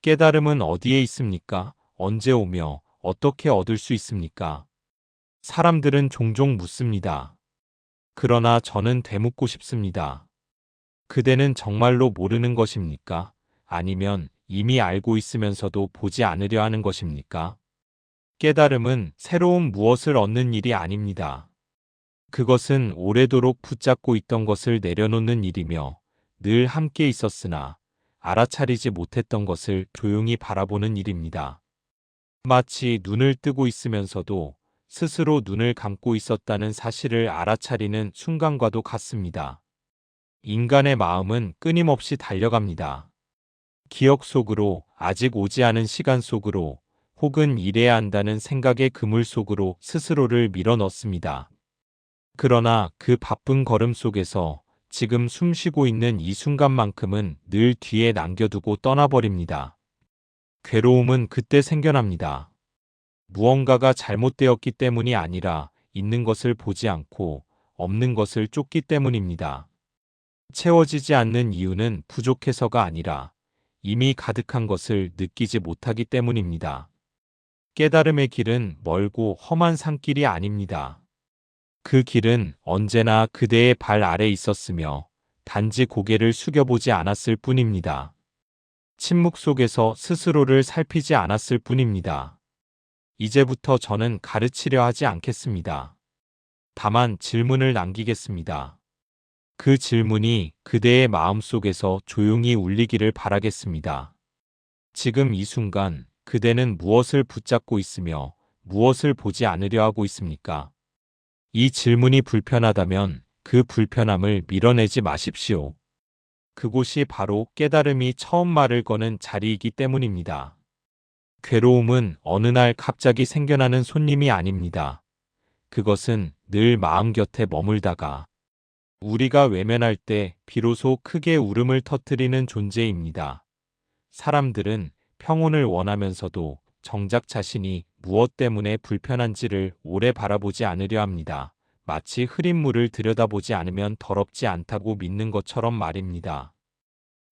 깨달음은 어디에 있습니까? 언제 오며 어떻게 얻을 수 있습니까? 사람들은 종종 묻습니다. 그러나 저는 되묻고 싶습니다. 그대는 정말로 모르는 것입니까? 아니면 이미 알고 있으면서도 보지 않으려 하는 것입니까? 깨달음은 새로운 무엇을 얻는 일이 아닙니다. 그것은 오래도록 붙잡고 있던 것을 내려놓는 일이며 늘 함께 있었으나 알아차리지 못했던 것을 조용히 바라보는 일입니다. 마치 눈을 뜨고 있으면서도 스스로 눈을 감고 있었다는 사실을 알아차리는 순간과도 같습니다. 인간의 마음은 끊임없이 달려갑니다. 기억 속으로, 아직 오지 않은 시간 속으로, 혹은 이래야 한다는 생각의 그물 속으로 스스로를 밀어넣습니다. 그러나 그 바쁜 걸음 속에서 지금 숨 쉬고 있는 이 순간만큼은 늘 뒤에 남겨두고 떠나버립니다. 괴로움은 그때 생겨납니다. 무언가가 잘못되었기 때문이 아니라 있는 것을 보지 않고 없는 것을 쫓기 때문입니다. 채워지지 않는 이유는 부족해서가 아니라 이미 가득한 것을 느끼지 못하기 때문입니다. 깨달음의 길은 멀고 험한 산길이 아닙니다. 그 길은 언제나 그대의 발 아래 있었으며 단지 고개를 숙여보지 않았을 뿐입니다. 침묵 속에서 스스로를 살피지 않았을 뿐입니다. 이제부터 저는 가르치려 하지 않겠습니다. 다만 질문을 남기겠습니다. 그 질문이 그대의 마음속에서 조용히 울리기를 바라겠습니다. 지금 이 순간 그대는 무엇을 붙잡고 있으며 무엇을 보지 않으려 하고 있습니까? 이 질문이 불편하다면 그 불편함을 밀어내지 마십시오. 그곳이 바로 깨달음이 처음 말을 거는 자리이기 때문입니다. 괴로움은 어느 날 갑자기 생겨나는 손님이 아닙니다. 그것은 늘 마음 곁에 머물다가 우리가 외면할 때 비로소 크게 울음을 터뜨리는 존재입니다. 사람들은 평온을 원하면서도 정작 자신이 무엇 때문에 불편한지를 오래 바라보지 않으려 합니다. 마치 흐린 물을 들여다보지 않으면 더럽지 않다고 믿는 것처럼 말입니다.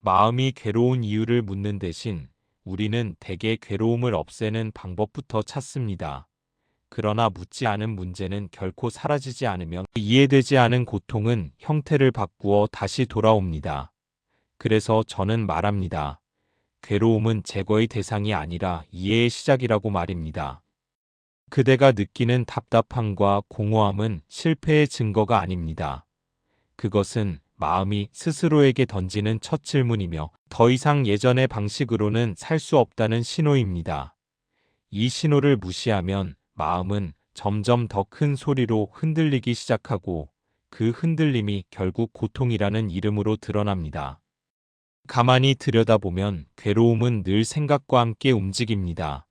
마음이 괴로운 이유를 묻는 대신 우리는 대개 괴로움을 없애는 방법부터 찾습니다. 그러나 묻지 않은 문제는 결코 사라지지 않으며 이해되지 않은 고통은 형태를 바꾸어 다시 돌아옵니다. 그래서 저는 말합니다. 괴로움은 제거의 대상이 아니라 이해의 시작이라고 말입니다. 그대가 느끼는 답답함과 공허함은 실패의 증거가 아닙니다. 그것은 마음이 스스로에게 던지는 첫 질문이며 더 이상 예전의 방식으로는 살 수 없다는 신호입니다. 이 신호를 무시하면 마음은 점점 더 큰 소리로 흔들리기 시작하고 그 흔들림이 결국 고통이라는 이름으로 드러납니다. 가만히 들여다보면 괴로움은 늘 생각과 함께 움직입니다.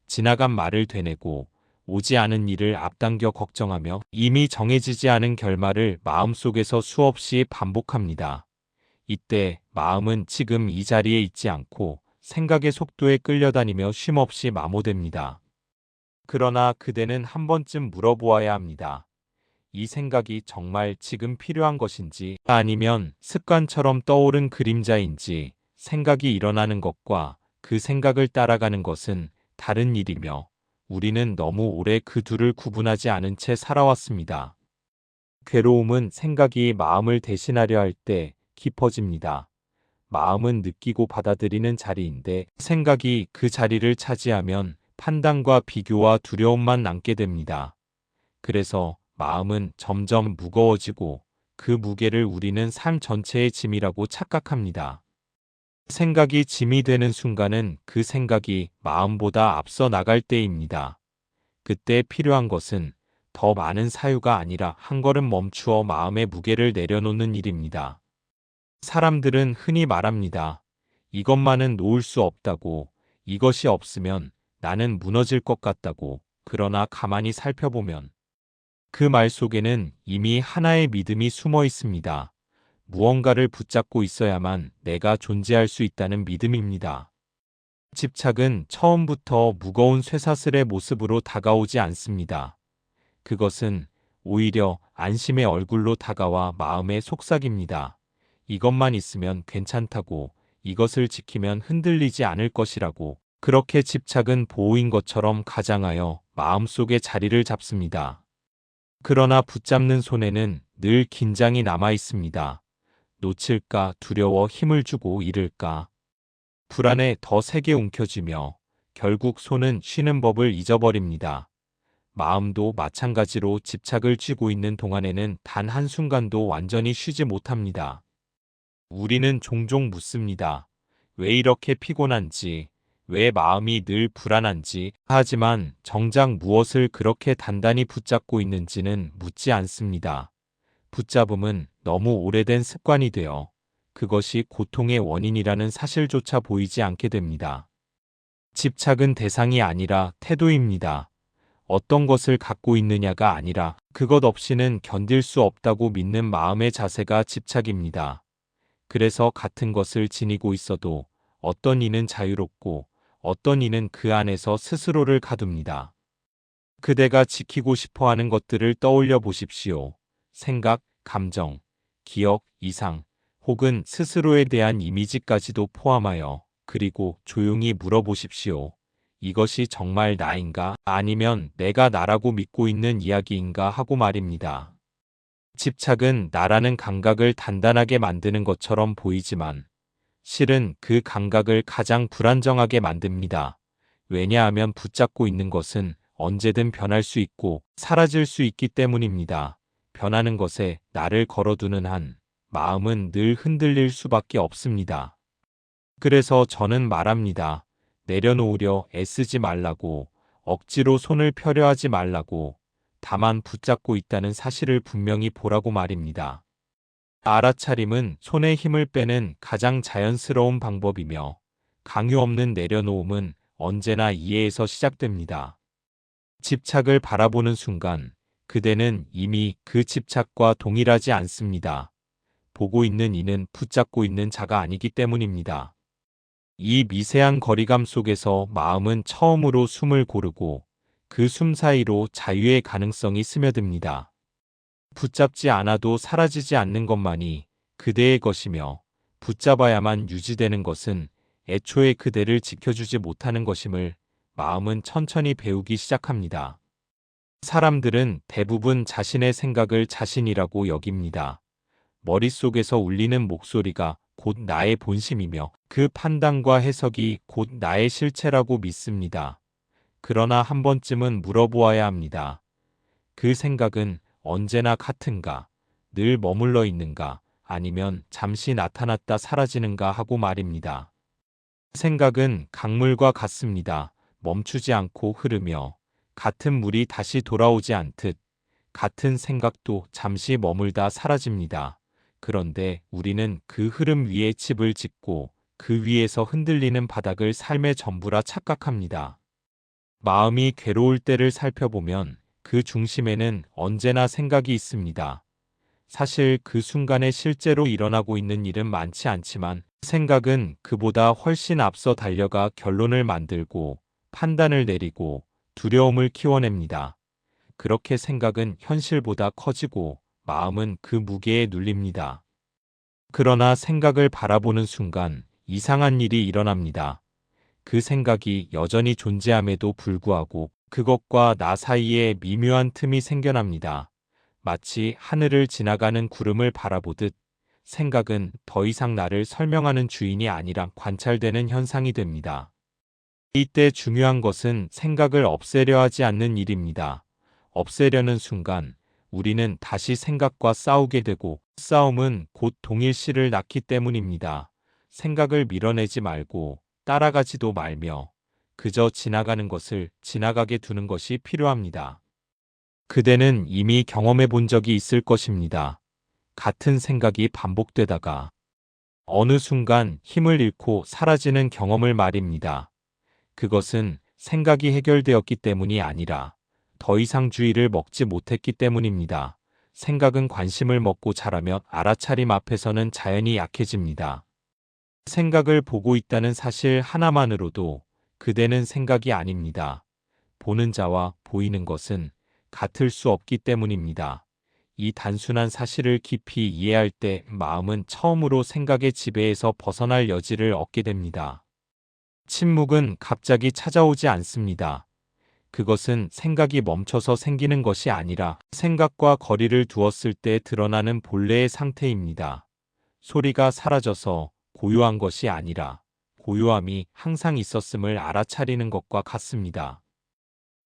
지나간 말을 되뇌고 오지 않은 일을 앞당겨 걱정하며 이미 정해지지 않은 결말을 마음속에서 수없이 반복합니다. 이때 마음은 지금 이 자리에 있지 않고 생각의 속도에 끌려다니며 쉼없이 마모됩니다. 그러나 그대는 한 번쯤 물어보아야 합니다. 이 생각이 정말 지금 필요한 것인지 아니면 습관처럼 떠오른 그림자인지 생각이 일어나는 것과 그 생각을 따라가는 것은 다른 일이며 우리는 너무 오래 그 둘을 구분하지 않은 채 살아왔습니다. 괴로움은 생각이 마음을 대신하려 할 때 깊어집니다. 마음은 느끼고 받아들이는 자리인데 생각이 그 자리를 차지하면 판단과 비교와 두려움만 남게 됩니다. 그래서 마음은 점점 무거워지고 그 무게를 우리는 삶 전체의 짐이라고 착각합니다. 생각이 짐이 되는 순간은 그 생각이 마음보다 앞서 나갈 때입니다. 그때 필요한 것은 더 많은 사유가 아니라 한 걸음 멈추어 마음의 무게를 내려놓는 일입니다. 사람들은 흔히 말합니다. 이것만은 놓을 수 없다고, 이것이 없으면 나는 무너질 것 같다고. 그러나 가만히 살펴보면 그 말 속에는 이미 하나의 믿음이 숨어 있습니다. 무언가를 붙잡고 있어야만 내가 존재할 수 있다는 믿음입니다. 집착은 처음부터 무거운 쇠사슬의 모습으로 다가오지 않습니다. 그것은 오히려 안심의 얼굴로 다가와 마음에 속삭입니다. 이것만 있으면 괜찮다고, 이것을 지키면 흔들리지 않을 것이라고. 그렇게 집착은 보호인 것처럼 가장하여 마음속에 자리를 잡습니다. 그러나 붙잡는 손에는 늘 긴장이 남아 있습니다. 놓칠까 두려워 힘을 주고 잃을까 불안에 더 세게 움켜쥐며 결국 손은 쉬는 법을 잊어버립니다. 마음도 마찬가지로 집착을 쥐고 있는 동안에는 단 한순간도 완전히 쉬지 못합니다. 우리는 종종 묻습니다. 왜 이렇게 피곤한지, 왜 마음이 늘 불안한지, 하지만 정작 무엇을 그렇게 단단히 붙잡고 있는지는 묻지 않습니다. 붙잡음은 너무 오래된 습관이 되어 그것이 고통의 원인이라는 사실조차 보이지 않게 됩니다. 집착은 대상이 아니라 태도입니다. 어떤 것을 갖고 있느냐가 아니라 그것 없이는 견딜 수 없다고 믿는 마음의 자세가 집착입니다. 그래서 같은 것을 지니고 있어도 어떤 이는 자유롭고 어떤 이는 그 안에서 스스로를 가둡니다. 그대가 지키고 싶어 하는 것들을 떠올려 보십시오. 생각, 감정, 기억, 이상, 혹은 스스로에 대한 이미지까지도 포함하여 그리고 조용히 물어보십시오. 이것이 정말 나인가? 아니면 내가 나라고 믿고 있는 이야기인가 하고 말입니다. 집착은 나라는 감각을 단단하게 만드는 것처럼 보이지만 실은 그 감각을 가장 불안정하게 만듭니다. 왜냐하면 붙잡고 있는 것은 언제든 변할 수 있고 사라질 수 있기 때문입니다. 변하는 것에 나를 걸어두는 한 마음은 늘 흔들릴 수밖에 없습니다. 그래서 저는 말합니다. 내려놓으려 애쓰지 말라고, 억지로 손을 펴려 하지 말라고, 다만 붙잡고 있다는 사실을 분명히 보라고 말입니다. 알아차림은 손에 힘을 빼는 가장 자연스러운 방법이며 강요 없는 내려놓음은 언제나 이해에서 시작됩니다. 집착을 바라보는 순간 그대는 이미 그 집착과 동일하지 않습니다. 보고 있는 이는 붙잡고 있는 자가 아니기 때문입니다. 이 미세한 거리감 속에서 마음은 처음으로 숨을 고르고 그 숨 사이로 자유의 가능성이 스며듭니다. 붙잡지 않아도 사라지지 않는 것만이 그대의 것이며 붙잡아야만 유지되는 것은 애초에 그대를 지켜주지 못하는 것임을 마음은 천천히 배우기 시작합니다. 사람들은 대부분 자신의 생각을 자신이라고 여깁니다. 머릿속에서 울리는 목소리가 곧 나의 본심이며 그 판단과 해석이 곧 나의 실체라고 믿습니다. 그러나 한 번쯤은 물어보아야 합니다. 그 생각은 언제나 같은가, 늘 머물러 있는가, 아니면 잠시 나타났다 사라지는가 하고 말입니다. 생각은 강물과 같습니다. 멈추지 않고 흐르며 같은 물이 다시 돌아오지 않듯 같은 생각도 잠시 머물다 사라집니다. 그런데 우리는 그 흐름 위에 칩을 짓고 그 위에서 흔들리는 바닥을 삶의 전부라 착각합니다. 마음이 괴로울 때를 살펴보면 그 중심에는 언제나 생각이 있습니다. 사실 그 순간에 실제로 일어나고 있는 일은 많지 않지만 생각은 그보다 훨씬 앞서 달려가 결론을 만들고 판단을 내리고 두려움을 키워냅니다. 그렇게 생각은 현실보다 커지고 마음은 그 무게에 눌립니다. 그러나 생각을 바라보는 순간 이상한 일이 일어납니다. 그 생각이 여전히 존재함에도 불구하고 그것과 나 사이에 미묘한 틈이 생겨납니다. 마치 하늘을 지나가는 구름을 바라보듯 생각은 더 이상 나를 설명하는 주인이 아니라 관찰되는 현상이 됩니다. 이때 중요한 것은 생각을 없애려 하지 않는 일입니다. 없애려는 순간 우리는 다시 생각과 싸우게 되고 싸움은 곧 동일시를 낳기 때문입니다. 생각을 밀어내지 말고 따라가지도 말며 그저 지나가는 것을 지나가게 두는 것이 필요합니다. 그대는 이미 경험해 본 적이 있을 것입니다. 같은 생각이 반복되다가 어느 순간 힘을 잃고 사라지는 경험을 말입니다. 그것은 생각이 해결되었기 때문이 아니라 더 이상 주의를 먹지 못했기 때문입니다. 생각은 관심을 먹고 자라며 알아차림 앞에서는 자연히 약해집니다. 생각을 보고 있다는 사실 하나만으로도 그대는 생각이 아닙니다. 보는 자와 보이는 것은 같을 수 없기 때문입니다. 이 단순한 사실을 깊이 이해할 때 마음은 처음으로 생각의 지배에서 벗어날 여지를 얻게 됩니다. 침묵은 갑자기 찾아오지 않습니다. 그것은 생각이 멈춰서 생기는 것이 아니라 생각과 거리를 두었을 때 드러나는 본래의 상태입니다. 소리가 사라져서 고요한 것이 아니라 고요함이 항상 있었음을 알아차리는 것과 같습니다.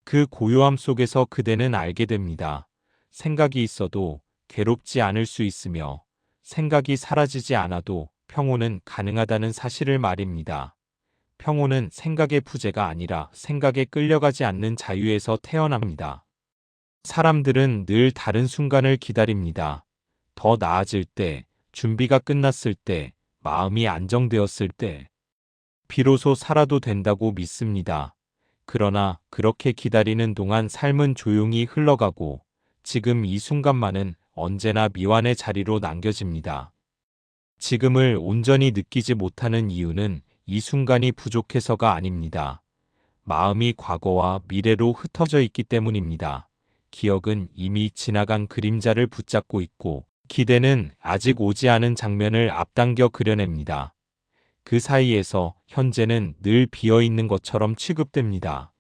그 고요함 속에서 그대는 알게 됩니다. 생각이 있어도 괴롭지 않을 수 있으며 생각이 사라지지 않아도 평온은 가능하다는 사실을 말입니다. 평온은 생각의 부재가 아니라 생각에 끌려가지 않는 자유에서 태어납니다. 사람들은 늘 다른 순간을 기다립니다. 더 나아질 때, 준비가 끝났을 때, 마음이 안정되었을 때, 비로소 살아도 된다고 믿습니다. 그러나 그렇게 기다리는 동안 삶은 조용히 흘러가고 지금 이 순간만은 언제나 미완의 자리로 남겨집니다. 지금을 온전히 느끼지 못하는 이유는 이 순간이 부족해서가 아닙니다. 마음이 과거와 미래로 흩어져 있기 때문입니다. 기억은 이미 지나간 그림자를 붙잡고 있고 기대는 아직 오지 않은 장면을 앞당겨 그려냅니다. 그 사이에서 현재는 늘 비어 있는 것처럼 취급됩니다.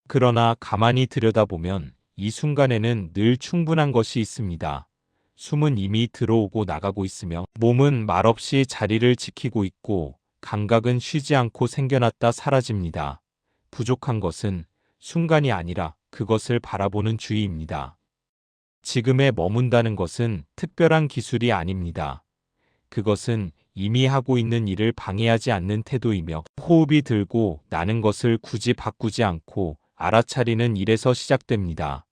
그러나 가만히 들여다보면 이 순간에는 늘 충분한 것이 있습니다. 숨은 이미 들어오고 나가고 있으며 몸은 말없이 자리를 지키고 있고 감각은 쉬지 않고 생겨났다 사라집니다. 부족한 것은 순간이 아니라 그것을 바라보는 주의입니다. 지금에 머문다는 것은 특별한 기술이 아닙니다. 그것은 이미 하고 있는 일을 방해하지 않는 태도이며 호흡이 들고 나는 것을 굳이 바꾸지 않고 알아차리는 일에서 시작됩니다.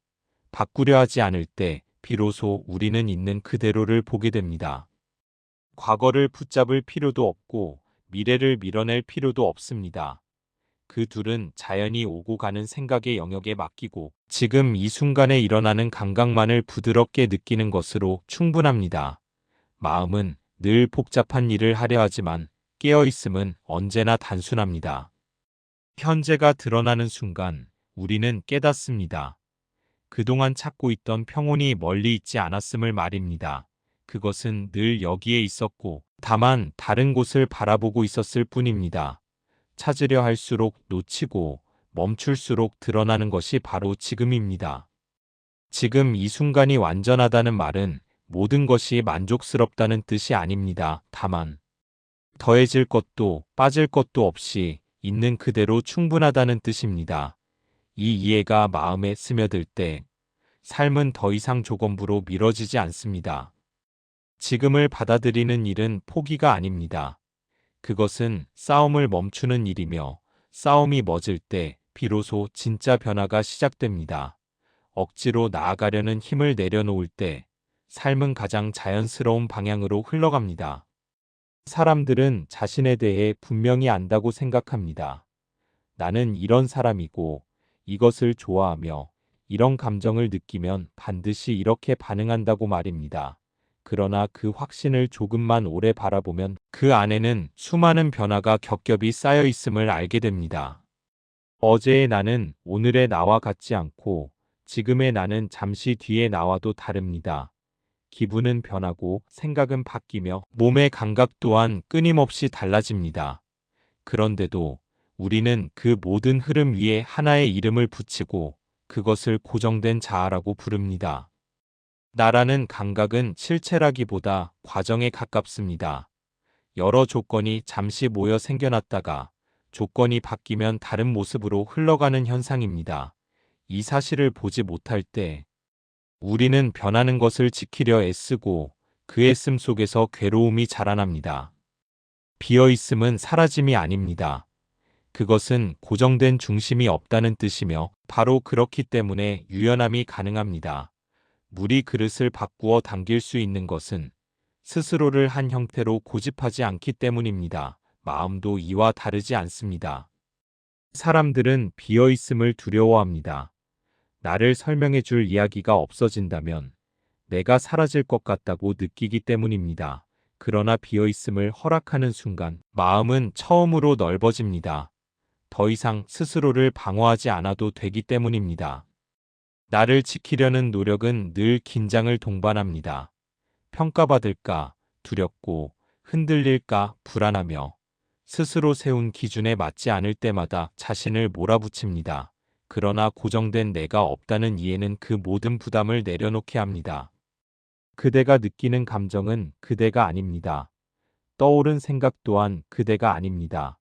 바꾸려 하지 않을 때 비로소 우리는 있는 그대로를 보게 됩니다. 과거를 붙잡을 필요도 없고 미래를 밀어낼 필요도 없습니다. 그 둘은 자연히 오고 가는 생각의 영역에 맡기고 지금 이 순간에 일어나는 감각만을 부드럽게 느끼는 것으로 충분합니다. 마음은 늘 복잡한 일을 하려 하지만 깨어있음은 언제나 단순합니다. 현재가 드러나는 순간 우리는 깨닫습니다. 그동안 찾고 있던 평온이 멀리 있지 않았음을 말입니다. 그것은 늘 여기에 있었고 다만 다른 곳을 바라보고 있었을 뿐입니다. 찾으려 할수록 놓치고 멈출수록 드러나는 것이 바로 지금입니다. 지금 이 순간이 완전하다는 말은 모든 것이 만족스럽다는 뜻이 아닙니다. 다만 더해질 것도 빠질 것도 없이 있는 그대로 충분하다는 뜻입니다. 이 이해가 마음에 스며들 때 삶은 더 이상 조건부로 미뤄지지 않습니다. 지금을 받아들이는 일은 포기가 아닙니다. 그것은 싸움을 멈추는 일이며 싸움이 멎을 때 비로소 진짜 변화가 시작됩니다. 억지로 나아가려는 힘을 내려놓을 때 삶은 가장 자연스러운 방향으로 흘러갑니다. 사람들은 자신에 대해 분명히 안다고 생각합니다. 나는 이런 사람이고 이것을 좋아하며 이런 감정을 느끼면 반드시 이렇게 반응한다고 말입니다. 그러나 그 확신을 조금만 오래 바라보면 그 안에는 수많은 변화가 겹겹이 쌓여 있음을 알게 됩니다. 어제의 나는 오늘의 나와 같지 않고 지금의 나는 잠시 뒤의 나와도 다릅니다. 기분은 변하고 생각은 바뀌며 몸의 감각 또한 끊임없이 달라집니다. 그런데도 우리는 그 모든 흐름 위에 하나의 이름을 붙이고 그것을 고정된 자아라고 부릅니다. 나라는 감각은 실체라기보다 과정에 가깝습니다. 여러 조건이 잠시 모여 생겨났다가 조건이 바뀌면 다른 모습으로 흘러가는 현상입니다. 이 사실을 보지 못할 때 우리는 변하는 것을 지키려 애쓰고 그 애씀 속에서 괴로움이 자라납니다. 비어있음은 사라짐이 아닙니다. 그것은 고정된 중심이 없다는 뜻이며 바로 그렇기 때문에 유연함이 가능합니다. 물이 그릇을 바꾸어 당길 수 있는 것은 스스로를 한 형태로 고집하지 않기 때문입니다. 마음도 이와 다르지 않습니다. 사람들은 비어있음을 두려워합니다. 나를 설명해 줄 이야기가 없어진다면 내가 사라질 것 같다고 느끼기 때문입니다. 그러나 비어있음을 허락하는 순간 마음은 처음으로 넓어집니다. 더 이상 스스로를 방어하지 않아도 되기 때문입니다. 나를 지키려는 노력은 늘 긴장을 동반합니다. 평가받을까 두렵고 흔들릴까 불안하며 스스로 세운 기준에 맞지 않을 때마다 자신을 몰아붙입니다. 그러나 고정된 내가 없다는 이해는 그 모든 부담을 내려놓게 합니다. 그대가 느끼는 감정은 그대가 아닙니다. 떠오른 생각 또한 그대가 아닙니다.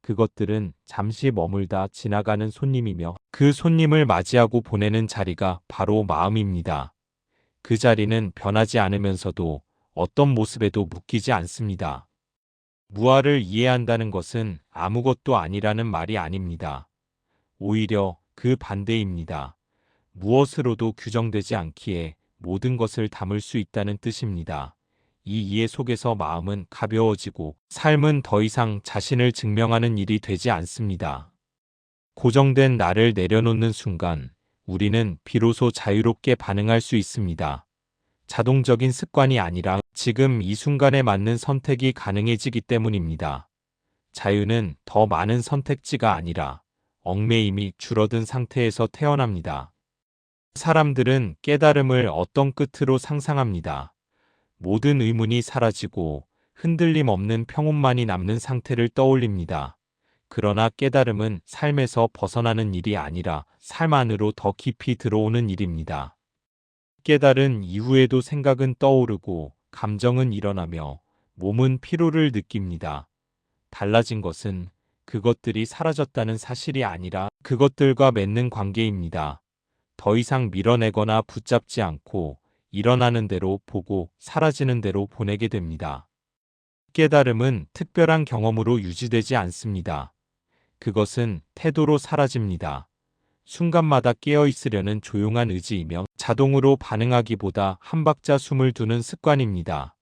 그것들은 잠시 머물다 지나가는 손님이며 그 손님을 맞이하고 보내는 자리가 바로 마음입니다. 그 자리는 변하지 않으면서도 어떤 모습에도 묶이지 않습니다. 무아를 이해한다는 것은 아무것도 아니라는 말이 아닙니다. 오히려 그 반대입니다. 무엇으로도 규정되지 않기에 모든 것을 담을 수 있다는 뜻입니다. 이 이해 속에서 마음은 가벼워지고 삶은 더 이상 자신을 증명하는 일이 되지 않습니다. 고정된 나를 내려놓는 순간 우리는 비로소 자유롭게 반응할 수 있습니다. 자동적인 습관이 아니라 지금 이 순간에 맞는 선택이 가능해지기 때문입니다. 자유는 더 많은 선택지가 아니라 얽매임이 줄어든 상태에서 태어납니다. 사람들은 깨달음을 어떤 끝으로 상상합니다. 모든 의문이 사라지고 흔들림 없는 평온만이 남는 상태를 떠올립니다. 그러나 깨달음은 삶에서 벗어나는 일이 아니라 삶 안으로 더 깊이 들어오는 일입니다. 깨달은 이후에도 생각은 떠오르고 감정은 일어나며 몸은 피로를 느낍니다. 달라진 것은 그것들이 사라졌다는 사실이 아니라 그것들과 맺는 관계입니다. 더 이상 밀어내거나 붙잡지 않고 일어나는 대로 보고 사라지는 대로 보내게 됩니다. 깨달음은 특별한 경험으로 유지되지 않습니다. 그것은 태도로 사라집니다. 순간마다 깨어 있으려는 조용한 의지이며 자동으로 반응하기보다 한 박자 숨을 두는 습관입니다.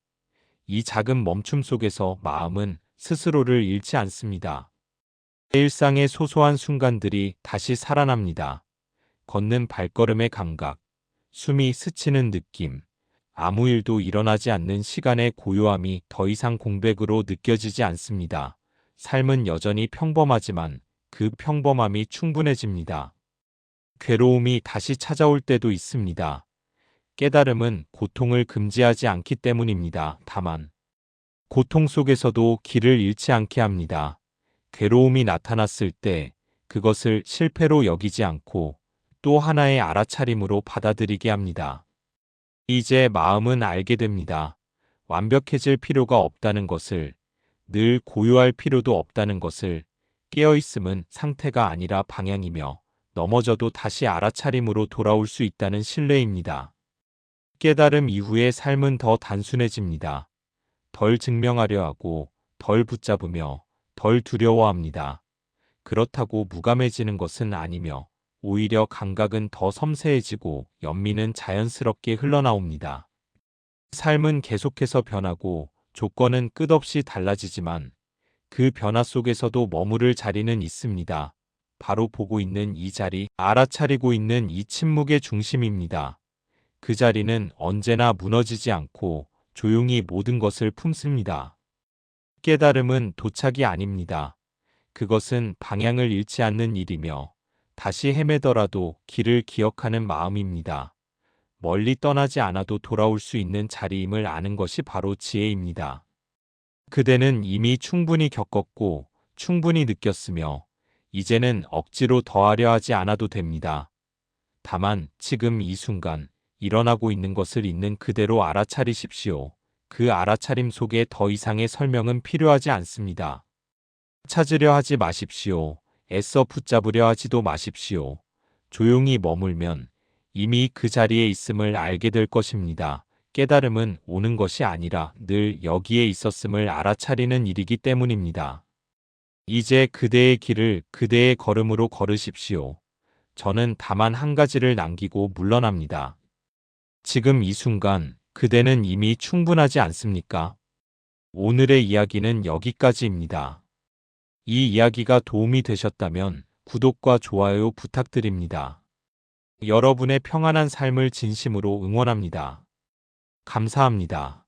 이 작은 멈춤 속에서 마음은 스스로를 잃지 않습니다. 일상의 소소한 순간들이 다시 살아납니다. 걷는 발걸음의 감각, 숨이 스치는 느낌, 아무 일도 일어나지 않는 시간의 고요함이 더 이상 공백으로 느껴지지 않습니다. 삶은 여전히 평범하지만 그 평범함이 충분해집니다. 괴로움이 다시 찾아올 때도 있습니다. 깨달음은 고통을 금지하지 않기 때문입니다. 다만 고통 속에서도 길을 잃지 않게 합니다. 괴로움이 나타났을 때 그것을 실패로 여기지 않고 또 하나의 알아차림으로 받아들이게 합니다. 이제 마음은 알게 됩니다. 완벽해질 필요가 없다는 것을, 늘 고요할 필요도 없다는 것을, 깨어있음은 상태가 아니라 방향이며 넘어져도 다시 알아차림으로 돌아올 수 있다는 신뢰입니다. 깨달음 이후의 삶은 더 단순해집니다. 덜 증명하려 하고, 덜 붙잡으며, 덜 두려워합니다. 그렇다고 무감해지는 것은 아니며, 오히려 감각은 더 섬세해지고 연민은 자연스럽게 흘러나옵니다. 삶은 계속해서 변하고 조건은 끝없이 달라지지만 그 변화 속에서도 머무를 자리는 있습니다. 바로 보고 있는 이 자리, 알아차리고 있는 이 침묵의 중심입니다. 그 자리는 언제나 무너지지 않고 조용히 모든 것을 품습니다. 깨달음은 도착이 아닙니다. 그것은 방향을 잃지 않는 일이며 다시 헤매더라도 길을 기억하는 마음입니다. 멀리 떠나지 않아도 돌아올 수 있는 자리임을 아는 것이 바로 지혜입니다. 그대는 이미 충분히 겪었고 충분히 느꼈으며 이제는 억지로 더하려 하지 않아도 됩니다. 다만 지금 이 순간 일어나고 있는 것을 있는 그대로 알아차리십시오. 그 알아차림 속에 더 이상의 설명은 필요하지 않습니다. 찾으려 하지 마십시오. 애써 붙잡으려 하지도 마십시오. 조용히 머물면 이미 그 자리에 있음을 알게 될 것입니다. 깨달음은 오는 것이 아니라 늘 여기에 있었음을 알아차리는 일이기 때문입니다. 이제 그대의 길을 그대의 걸음으로 걸으십시오. 저는 다만 한 가지를 남기고 물러납니다. 지금 이 순간 그대는 이미 충분하지 않습니까? 오늘의 이야기는 여기까지입니다. 이 이야기가 도움이 되셨다면 구독과 좋아요 부탁드립니다. 여러분의 평안한 삶을 진심으로 응원합니다. 감사합니다.